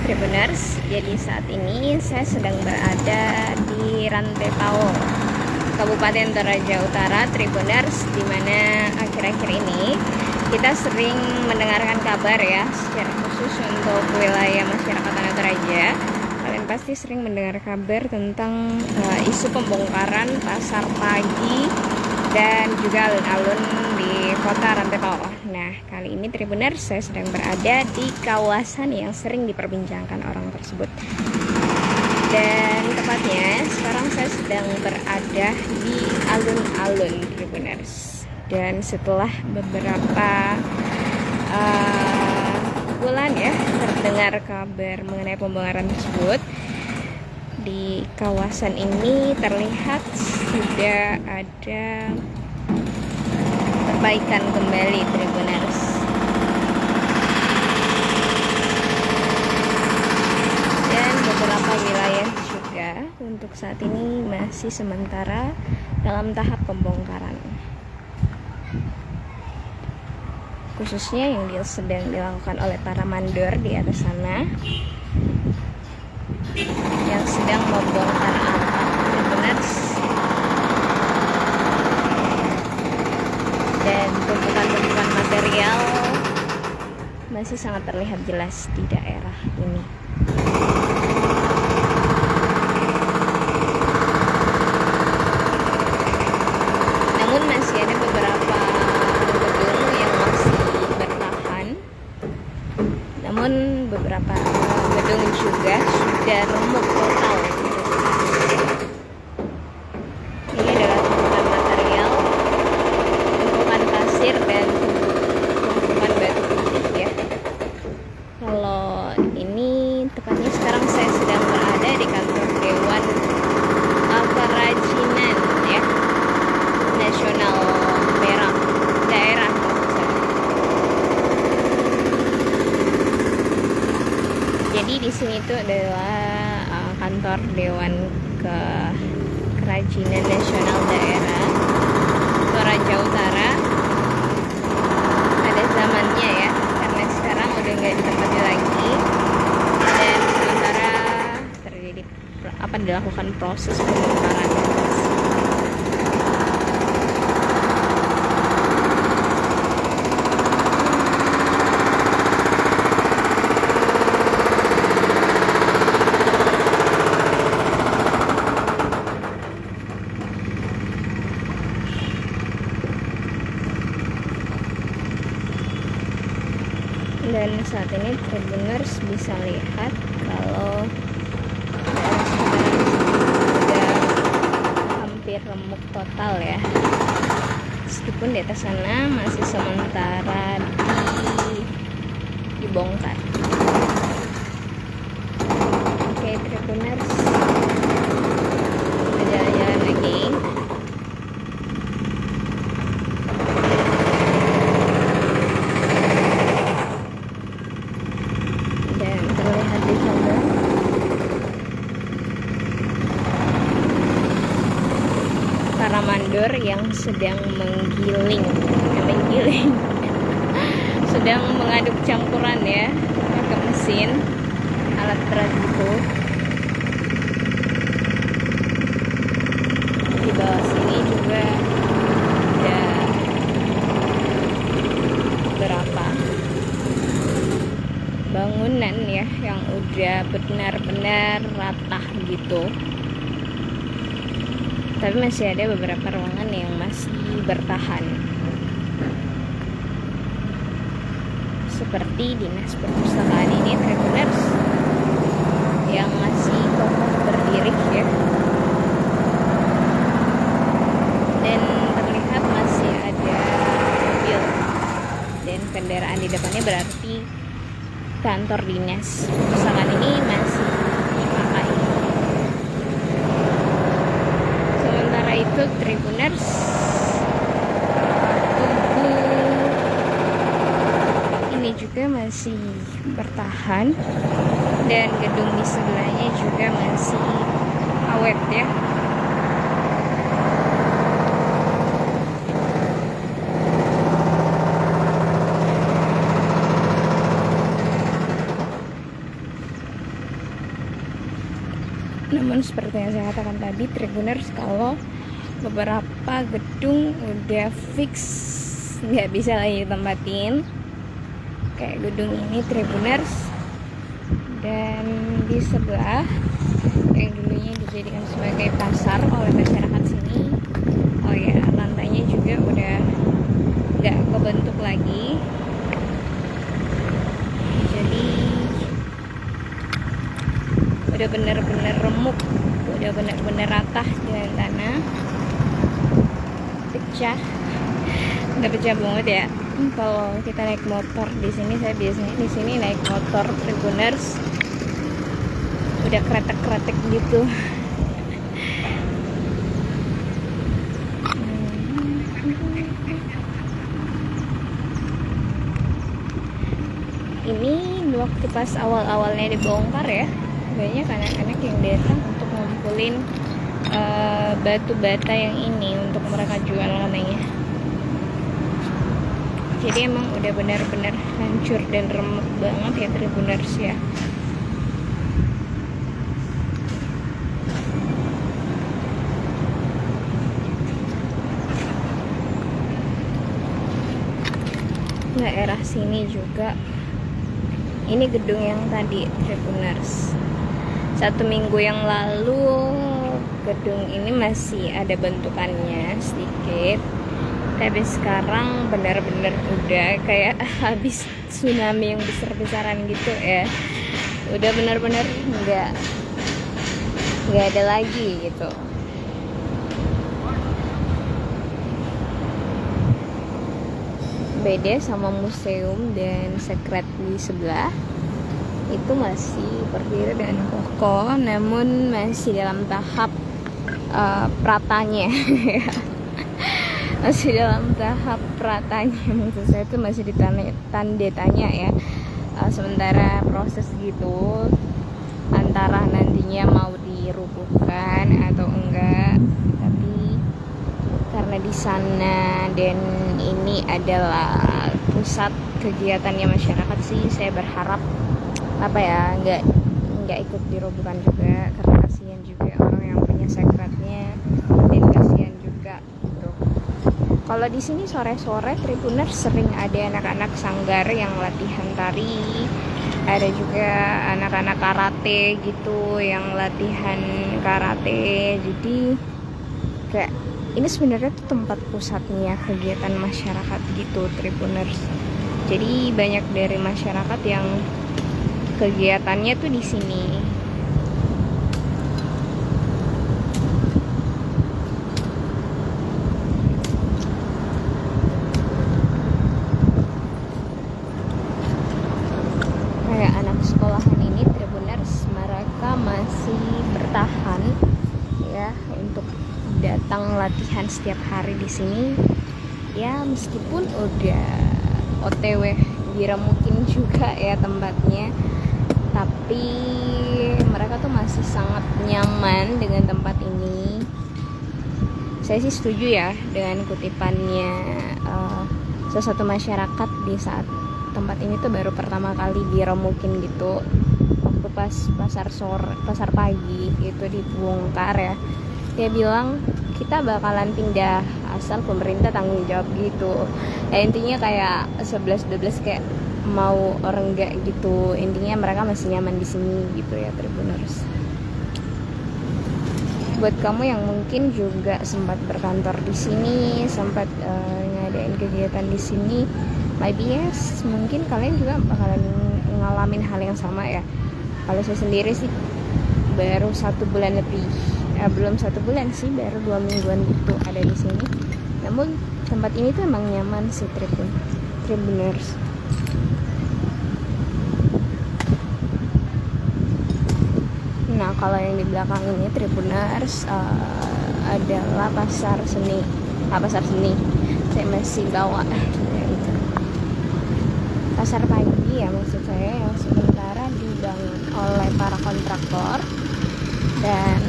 Tribuners, jadi saat ini saya sedang berada di Rantepao, Kabupaten Toraja Utara, Tribuners, di mana akhir-akhir ini kita sering mendengarkan kabar ya, secara khusus untuk wilayah masyarakat Tanah Toraja. Kalian pasti sering mendengar kabar tentang isu pembongkaran pasar pagi dan juga alun-alun di kota Rantepao. Nah, kali ini Tribuners, saya sedang berada di kawasan yang sering diperbincangkan orang tersebut. Dan tepatnya sekarang saya sedang berada di alun-alun Tribuners. Dan setelah beberapa bulan ya terdengar kabar mengenai pembongkaran tersebut, di kawasan ini terlihat sudah ada perbaikan kembali Tribuners. Dan beberapa wilayah juga untuk saat ini masih sementara dalam tahap pembongkaran, khususnya yang sedang dilakukan oleh para mandor di atas sana yang sedang membongkar atap Tribuners. Dan tumpukan-tumpukan material masih sangat terlihat jelas di daerah ini. Namun masih ada beberapa gedung yang masih bertahan. Namun beberapa gedung juga sudah remuk total. Ini adalah tumpukan material, tumpukan pasir dan tumpukan batu putih ya. Kalau ini tepatnya sekarang saya sedang berada di kantor Dewan Kerajinan ya Nasional Daerah maksud saya. Jadi di sini itu adalah kantor Dewan Kerajinan Nasional Daerah Toraja Utara. Ada zamannya ya, karena sekarang udah nggak ditempati lagi, dan sementara terjadi dilakukan proses pembongkaran. Dan saat ini Tribuners bisa lihat kalau sudah hampir remuk total ya, meskipun di atas sana masih sementara dibongkar. Oke Tribuners, kita jalan-jalan lagi. Para mandor yang sedang menggiling sedang mengaduk campuran ya pakai mesin alat berat itu. Di bawah sini juga ada beberapa bangunan ya yang udah benar-benar rata gitu. Tapi masih ada beberapa ruangan yang masih bertahan, seperti dinas perpustakaan ini Tribuners, yang masih kokoh berdiri ya, dan terlihat masih ada mobil dan kendaraan di depannya, berarti kantor dinas perpustakaan ini masih dipakai. Itu Tribuners, tubuh ini juga masih bertahan, dan gedung di sebelahnya juga masih awet ya. namun seperti yang saya katakan tadi Tribuners, kalau beberapa gedung udah fix nggak bisa lagi ditempatin kayak gedung ini Tribuners, dan di sebelah yang dulunya dijadikan sebagai pasar oleh masyarakat sini, oh ya, lantainya juga udah nggak kebentuk lagi, jadi udah bener-bener remuk, udah bener-bener rata dengan tanah, pecah, udah pecah banget ya. Kalau kita naik motor di sini, saya biasanya di sini naik motor Tribuners, udah kretek-kretek gitu. Ini waktu pas awal-awalnya dibongkar ya, banyak anak-anak yang datang untuk ngumpulin batu bata yang ini untuk mereka jual katanya. Jadi emang udah benar-benar hancur dan remuk banget ya Tribuners ya. Daerah sini juga, ini gedung yang tadi Tribuners, 1 minggu yang lalu gedung ini masih ada bentukannya sedikit, tapi sekarang benar-benar udah kayak habis tsunami yang besar-besaran gitu ya, udah benar-benar nggak ada lagi gitu. Beda sama museum dan sekret di sebelah, itu masih berdiri dengan kokoh, namun masih dalam tahap pratanya. Masih dalam tahap pratanya, maksud saya itu masih tanda tanya ya. Sementara proses gitu antara nantinya mau dirubuhkan atau enggak, tapi karena di sana dan ini adalah pusat kegiatannya masyarakat sih, saya berharap apa ya, nggak ikut dirobohkan juga, karena kasihan juga orang yang punya sekretnya, dan kasihan juga gitu. Kalau di sini sore-sore Tribuners sering ada anak-anak sanggar yang latihan tari, ada juga anak-anak karate gitu yang latihan karate. Jadi kayak ini sebenarnya tuh tempat pusatnya kegiatan masyarakat gitu Tribuners. Jadi banyak dari masyarakat yang kegiatannya tuh di sini. Kayak anak sekolahan ini Tribuners, mereka masih bertahan ya untuk datang latihan setiap hari di sini. Ya meskipun udah OTW diremukin juga ya tempatnya, tapi mereka tuh masih sangat nyaman dengan tempat ini. Saya sih setuju ya dengan kutipannya salah satu masyarakat di saat tempat ini tuh baru pertama kali diremukin gitu, waktu pas pasar pagi itu dibongkar ya, dia bilang kita bakalan pindah asal pemerintah tanggung jawab gitu ya. Intinya kayak 11-12 kayak mau orang enggak gitu, intinya mereka masih nyaman di sini gitu ya Tribuners. Buat kamu yang mungkin juga sempat berkantor di sini, sempat ngadain kegiatan di sini, maybe yes, mungkin kalian juga bakalan ngalamin hal yang sama ya. Kalau saya sendiri sih baru 1 bulan lebih, belum 1 bulan sih, baru 2 mingguan gitu ada di sini. Namun tempat ini tuh emang nyaman sih Tribuners. Nah kalau yang di belakang ini Tribuners adalah pasar seni. Saya masih bawa gitu. Pasar pagi ya maksud saya, yang sementara dibangun oleh para kontraktor dan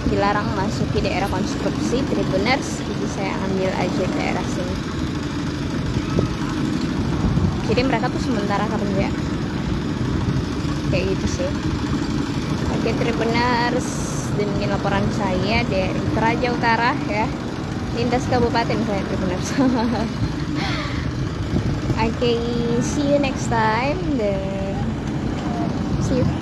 dilarang masuki daerah konstruksi Tribuners. Jadi saya ambil aja daerah sini. Jadi mereka tuh sementara kerja kayak gitu sih. Oke, Tribuners, demikian laporan saya dari Toraja Utara ya, lintas kabupaten saya Tribuners. Oke, see you next time. See you.